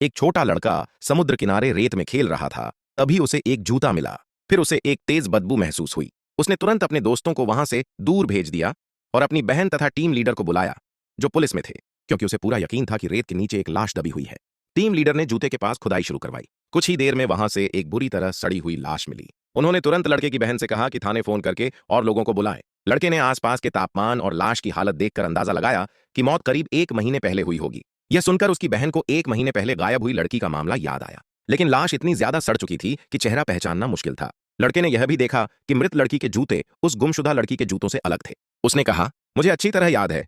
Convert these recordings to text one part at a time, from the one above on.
एक छोटा लड़का समुद्र किनारे रेत में खेल रहा था। तभी उसे एक जूता मिला। फिर उसे एक तेज बदबू महसूस हुई। उसने तुरंत अपने दोस्तों को वहां से दूर भेज दिया और अपनी बहन तथा टीम लीडर को बुलाया, जो पुलिस में थे, क्योंकि उसे पूरा यकीन था कि रेत के नीचे एक लाश दबी हुई है। टीम लीडर ने जूते के पास खुदाई शुरू करवाई। कुछ ही देर में वहां से एक बुरी तरह सड़ी हुई लाश मिली। उन्होंने तुरंत लड़के की बहन से कहा कि थाने फोन करके और लोगों को बुलाएं। लड़के ने आसपास के तापमान और लाश की हालत देखकर अंदाजा लगाया कि मौत करीब 1 महीने पहले हुई होगी। यह सुनकर उसकी बहन को 1 महीने पहले गायब हुई लड़की का मामला याद आया, लेकिन लाश इतनी ज्यादा सड़ चुकी थी कि चेहरा पहचानना मुश्किल था। लड़के ने यह भी देखा कि मृत लड़की के जूते उस गुमशुदा लड़की के जूतों से अलग थे। उसने कहा, मुझे अच्छी तरह याद है,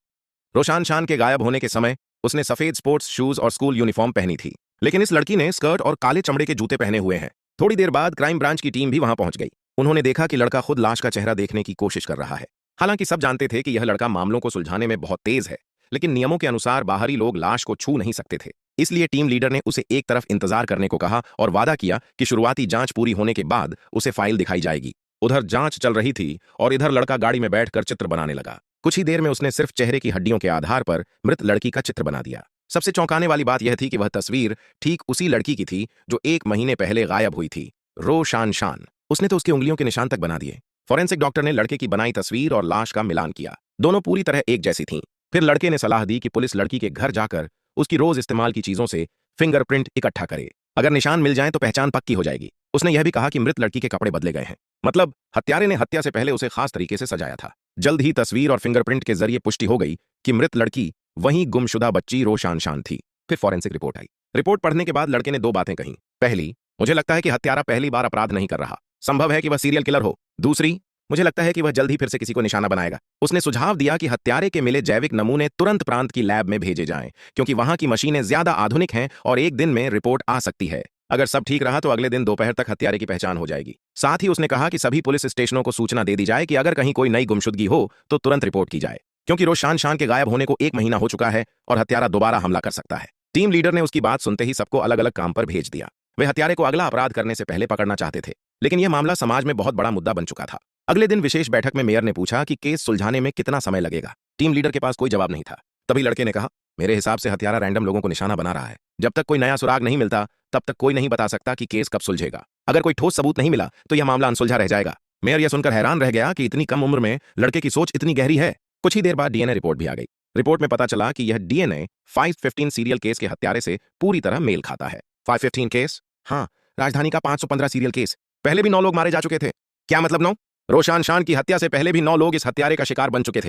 रोशान शान के गायब होने के समय उसने सफेद स्पोर्ट्स शूज और स्कूल यूनिफॉर्म पहनी थी, लेकिन इस लड़की ने स्कर्ट और काले चमड़े के जूते पहने हुए हैं। थोड़ी देर बाद क्राइम ब्रांच की टीम भी वहां पहुंच गई। उन्होंने देखा कि लड़का खुद लाश का चेहरा देखने की कोशिश कर रहा है। हालांकि सब जानते थे कि यह लड़का मामलों को सुलझाने में बहुत तेज है, लेकिन नियमों के अनुसार बाहरी लोग लाश को छू नहीं सकते थे। इसलिए टीम लीडर ने उसे एक तरफ इंतजार करने को कहा और वादा किया कि शुरुआती जांच पूरी होने के बाद उसे फाइल दिखाई जाएगी। उधर जांच चल रही थी और इधर लड़का गाड़ी में बैठकर चित्र बनाने लगा। कुछ ही देर में उसने सिर्फ चेहरे की हड्डियों के आधार पर मृत लड़की का चित्र बना दिया। सबसे चौंकाने वाली बात यह थी कि वह तस्वीर ठीक उसी लड़की की थी जो 1 महीने पहले गायब हुई थी, रोशान शान। उसने तो उसकी उंगलियों के निशान तक बना दिए। फॉरेंसिक डॉक्टर ने लड़के की बनाई तस्वीर और लाश का मिलान किया। दोनों पूरी तरह एक जैसी थीं। फिर लड़के ने सलाह दी कि पुलिस लड़की के घर जाकर उसकी रोज इस्तेमाल की चीजों से फिंगरप्रिंट इकट्ठा करे। अगर निशान मिल जाए तो पहचान पक्की हो जाएगी। उसने यह भी कहा कि मृत लड़की के कपड़े बदले गए हैं, मतलब हत्यारे ने हत्या से पहले उसे खास तरीके से सजाया था। जल्द ही तस्वीर और फिंगरप्रिंट के जरिए पुष्टि हो गई कि मृत लड़की वही गुमशुदा बच्ची रोशान शान थी। फिर फॉरेंसिक रिपोर्ट आई। रिपोर्ट पढ़ने के बाद लड़के ने 2 बातें कही। पहली, मुझे लगता है कि हत्यारा पहली बार अपराध नहीं कर रहा, संभव है कि वह सीरियल किलर हो। दूसरी, मुझे लगता है कि वह जल्द ही फिर से किसी को निशाना बनाएगा। उसने सुझाव दिया कि हत्यारे के मिले जैविक नमूने तुरंत प्रांत की लैब में भेजे जाएं, क्योंकि वहां की मशीनें ज्यादा आधुनिक हैं और एक दिन में रिपोर्ट आ सकती है। अगर सब ठीक रहा तो अगले दिन दोपहर तक हत्यारे की पहचान हो जाएगी। साथ ही उसने कहा कि सभी पुलिस स्टेशनों को सूचना दे दी जाए कि अगर कहीं कोई नई गुमशुदगी हो तो तुरंत रिपोर्ट की जाए, क्योंकि रोशान शान के गायब होने को 1 महीना हो चुका है और हत्यारा दोबारा हमला कर सकता है। टीम लीडर ने उसकी बात सुनते ही सबको अलग अलग काम पर भेज दिया। वे हत्यारे को अगला अपराध करने से पहले पकड़ना चाहते थे, लेकिन यह मामला समाज में बहुत बड़ा मुद्दा बन चुका था। अगले दिन विशेष बैठक में मेयर ने पूछा कि केस सुलझाने में कितना समय लगेगा। टीम लीडर के पास कोई जवाब नहीं था। तभी लड़के ने कहा, मेरे हिसाब से हत्यारा रैंडम लोगों को निशाना बना रहा है। जब तक कोई नया सुराग नहीं मिलता तब तक कोई नहीं बता सकता कि केस कब सुलझेगा। अगर कोई ठोस सबूत नहीं मिला तो यह मामला अनसुलझा रह जाएगा। मेयर यह सुनकर हैरान रह गया कि इतनी कम उम्र में लड़के की सोच इतनी गहरी है। कुछ ही देर बाद डीएनए रिपोर्ट भी आ गई। रिपोर्ट में पता चला कि यह डीएनए 515 सीरियल केस के हत्यारे से पूरी तरह मेल खाता है। 515 केस? हाँ, राजधानी का 515 सीरियल केस। पहले भी 9 लोग मारे जा चुके थे। क्या मतलब 9? रोशान शान की हत्या से पहले भी 9 लोग इस हत्यारे का शिकार बन चुके थे।